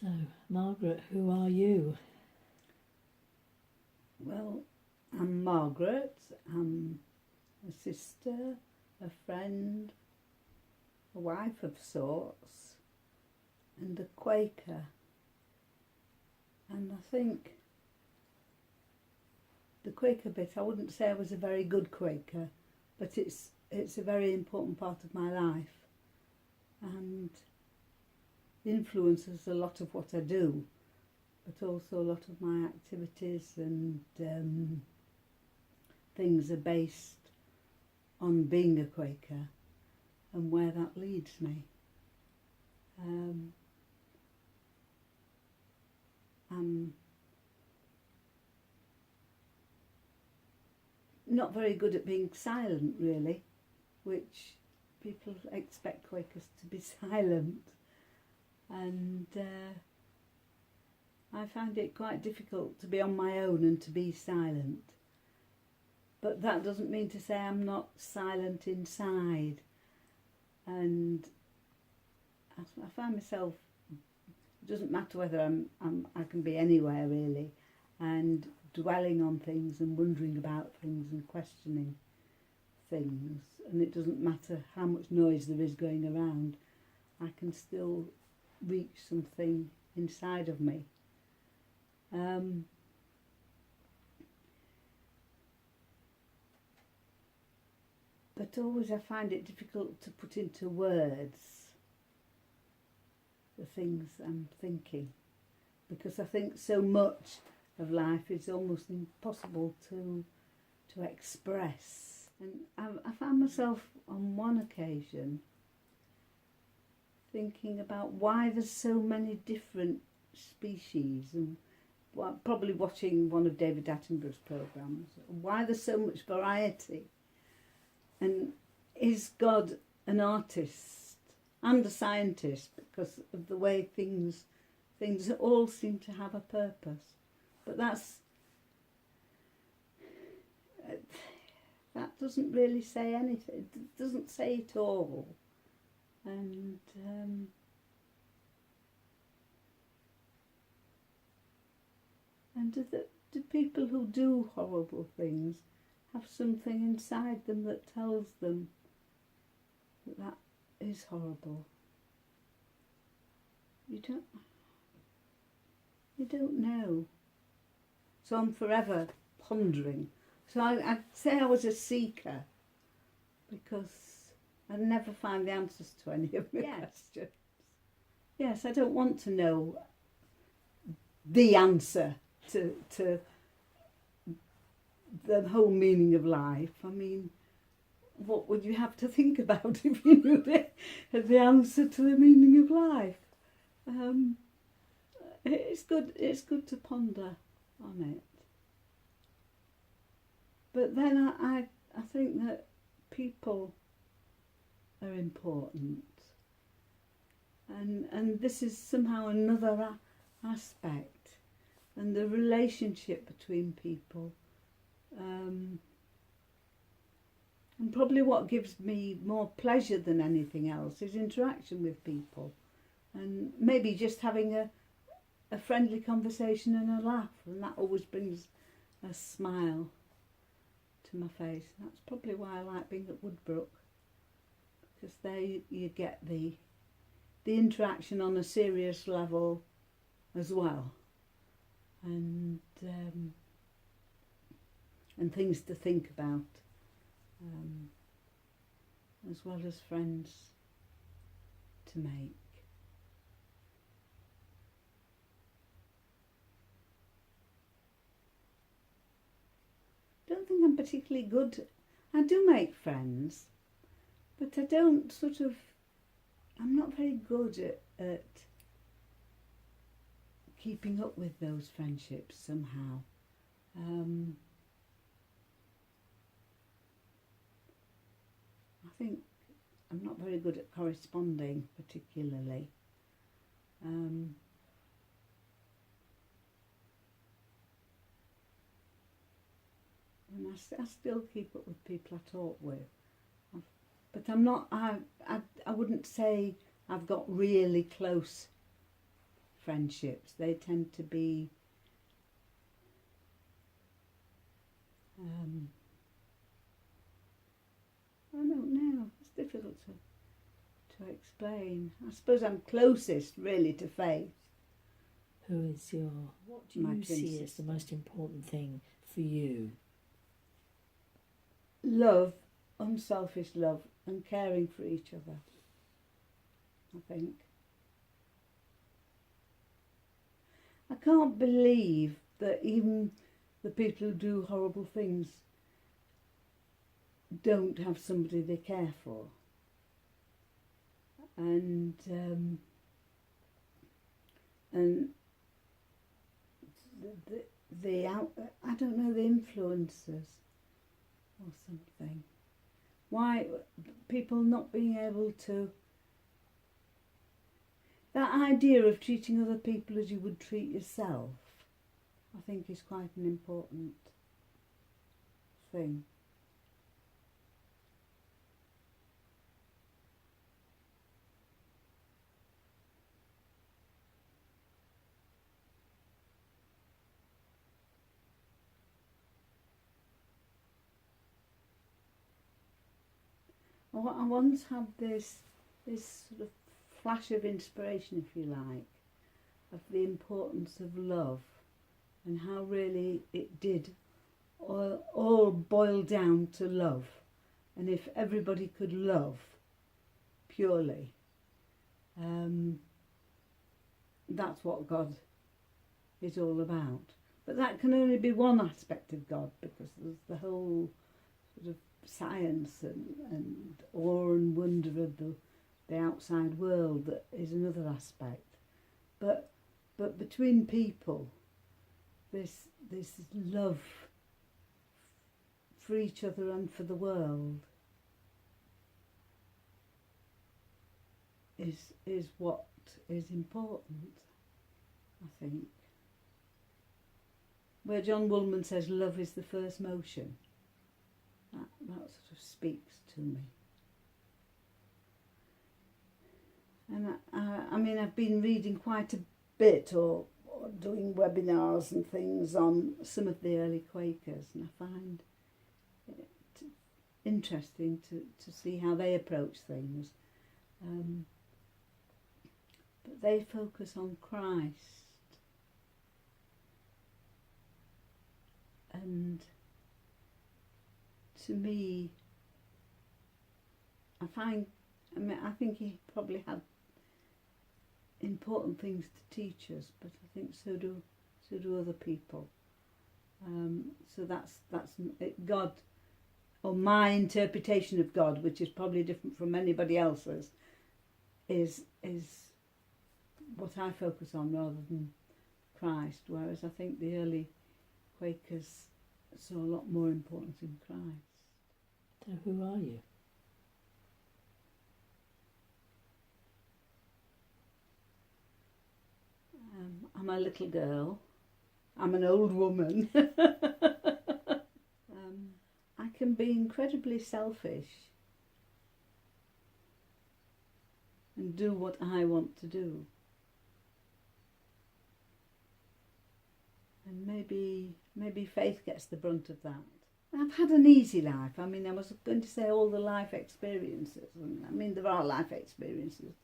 So, Margaret, who are you? Well, I'm Margaret. I'm a sister, a friend, a wife of sorts, and a Quaker. And I think the Quaker bit, I wouldn't say I was a very good Quaker, but it's a very important part of my life and influences a lot of what I do, but also a lot of my activities and things are based on being a Quaker and where that leads me. I'm not very good at being silent, really, which people expect Quakers to be silent, and I find it quite difficult to be on my own and to be silent. But that doesn't mean to say I'm not silent inside. And I find myself, it doesn't matter whether I can be anywhere really, and dwelling on things and wondering about things and questioning things. And it doesn't matter how much noise there is going around, I can still reach something inside of me. But always I find it difficult to put into words the things I'm thinking, because I think so much of life is almost impossible to express. And I found myself on one occasion thinking about why there's so many different species, and probably watching one of David Attenborough's programmes, why there's so much variety. And is God an artist and a scientist because of the way things all seem to have a purpose? But that doesn't really say anything. It doesn't say it all. And do people who do horrible things have something inside them that tells them that is horrible? You don't know. So I'm forever pondering. So I'd say I was a seeker, because I never find the answers to any of my questions. Yes, I don't want to know the answer to the whole meaning of life. I mean, what would you have to think about if you knew the answer to the meaning of life? It's good to ponder on it. But then I think that people are important, and this is somehow another aspect, and the relationship between people. And probably what gives me more pleasure than anything else is interaction with people, and maybe just having a friendly conversation and a laugh, and that always brings a smile to my face. That's probably why I like being at Woodbrook, because there you get the interaction on a serious level as well, and things to think about, as well as friends to make. I don't think I'm particularly good. I do make friends, but I don't I'm not very good at keeping up with those friendships somehow. I think I'm not very good at corresponding particularly. And I still keep up with people I talk with. But I'm not, I wouldn't say I've got really close friendships. They tend to be I don't know. It's difficult to explain. I suppose I'm closest really to Faith. Who is your, what do My you twin see as the sister. most important thing for you? Love, unselfish love, and caring for each other, I think. I can't believe that even the people who do horrible things don't have somebody they care for. And I don't know, the influences or something. Why people not being able to, that idea of treating other people as you would treat yourself, I think is quite an important thing. I once had this sort of flash of inspiration, if you like, of the importance of love and how really it did all boil down to love. And if everybody could love purely, that's what God is all about. But that can only be one aspect of God, because there's the whole sort of science and awe and wonder of the outside world that is another aspect. But between people, this love for each other and for the world is what is important, I think. Where John Woolman says love is the first motion, that sort of speaks to me. And I mean, I've been reading quite a bit or doing webinars and things on some of the early Quakers, and I find it interesting to see how they approach things. But they focus on Christ. And to me, I think he probably had important things to teach us, but I think so do other people. So that's God, or my interpretation of God, which is probably different from anybody else's, is what I focus on rather than Christ. Whereas I think the early Quakers saw a lot more importance in Christ. So who are you? I'm a little girl. I'm an old woman. I can be incredibly selfish and do what I want to do. And maybe Faith gets the brunt of that. I've had an easy life. I mean, I was going to say all the life experiences. And I mean, there are life experiences,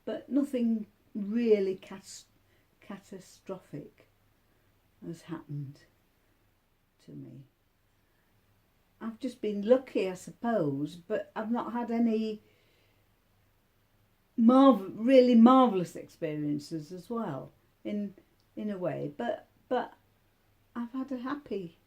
but nothing really catastrophic has happened to me. I've just been lucky, I suppose, but I've not had any really marvellous experiences as well, in a way. But I've had a happy,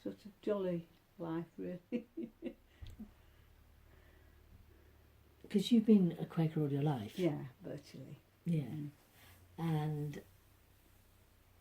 sort of jolly life, really. Because you've been a Quaker all your life. Yeah, virtually. Yeah. And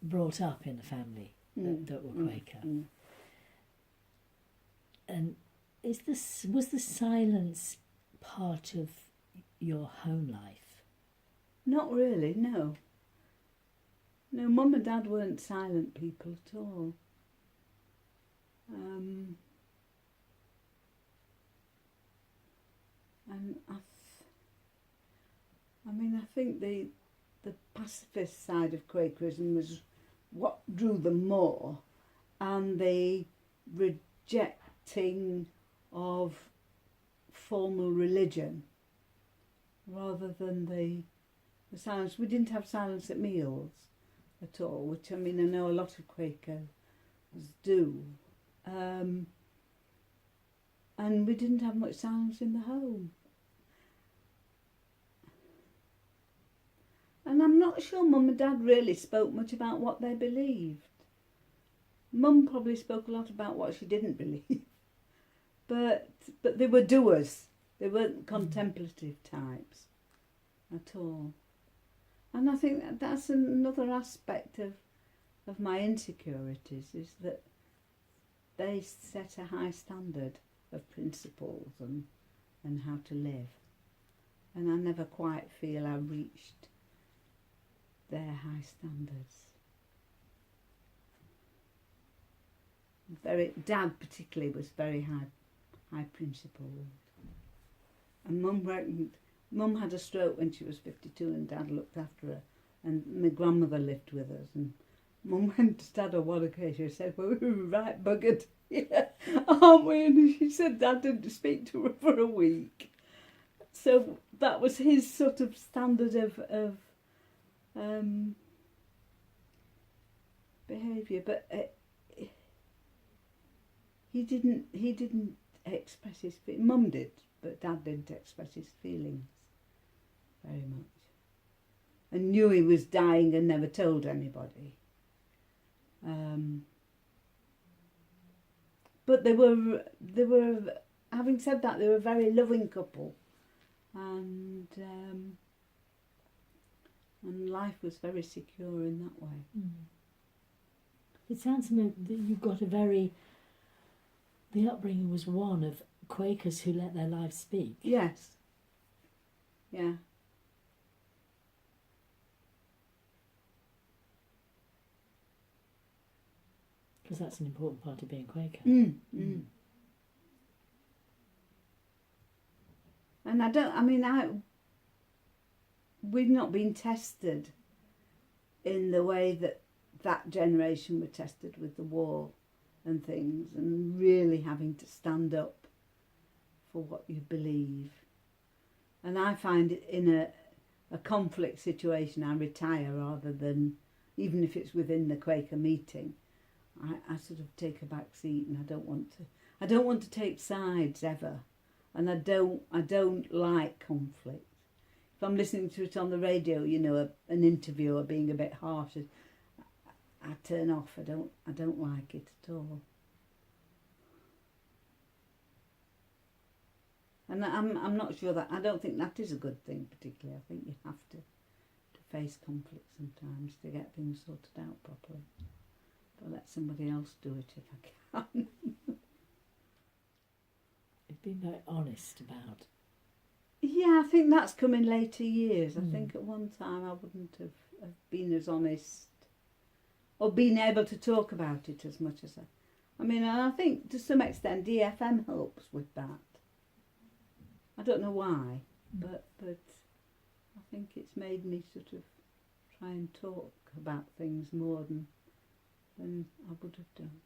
brought up in a family that were Quaker. And was the silence part of your home life? Not really, no. No, Mum and Dad weren't silent people at all. And I think the the pacifist side of Quakerism was what drew them more, and the rejecting of formal religion rather than the silence. We didn't have silence at meals at all, which I mean I know a lot of Quakers do. And we didn't have much silence in the home. And I'm not sure Mum and Dad really spoke much about what they believed. Mum probably spoke a lot about what she didn't believe. But they were doers. They weren't contemplative types at all. And I think that's another aspect of my insecurities, is that they set a high standard of principles and how to live. And I never quite feel I reached their high standards. Dad particularly was very high principled. And Mum had a stroke when she was 52 and Dad looked after her. And my grandmother lived with us. And Mum went to Dad on one occasion and said, well, we were right buggered, yeah, aren't we? And she said Dad didn't speak to her for a week. So that was his sort of standard of behaviour. But he didn't express his feelings. Mum did, but Dad didn't express his feelings very much. And knew he was dying and never told anybody. But they were, having said that, they were a very loving couple, and life was very secure in that way. Mm. It sounds to me that you've got the upbringing was one of Quakers who let their lives speak. Yes. Yeah. Because that's an important part of being Quaker. And we've not been tested in the way that generation were tested with the war and things, and really having to stand up for what you believe. And I find it in a conflict situation, I retire rather than, even if it's within the Quaker meeting, I sort of take a back seat, and I don't want to take sides ever, and I don't like conflict. If I'm listening to it on the radio, you know, an interviewer being a bit harsh, I turn off. I don't like it at all. And I'm not sure I don't think that is a good thing particularly. I think you have to face conflict sometimes to get things sorted out properly. But let somebody else do it if I can. You've been very honest about. Yeah, I think that's come in later years. I think at one time I wouldn't have been as honest or been able to talk about it as much as and I think to some extent DFM helps with that. I don't know why, but I think it's made me sort of try and talk about things more than I would have done.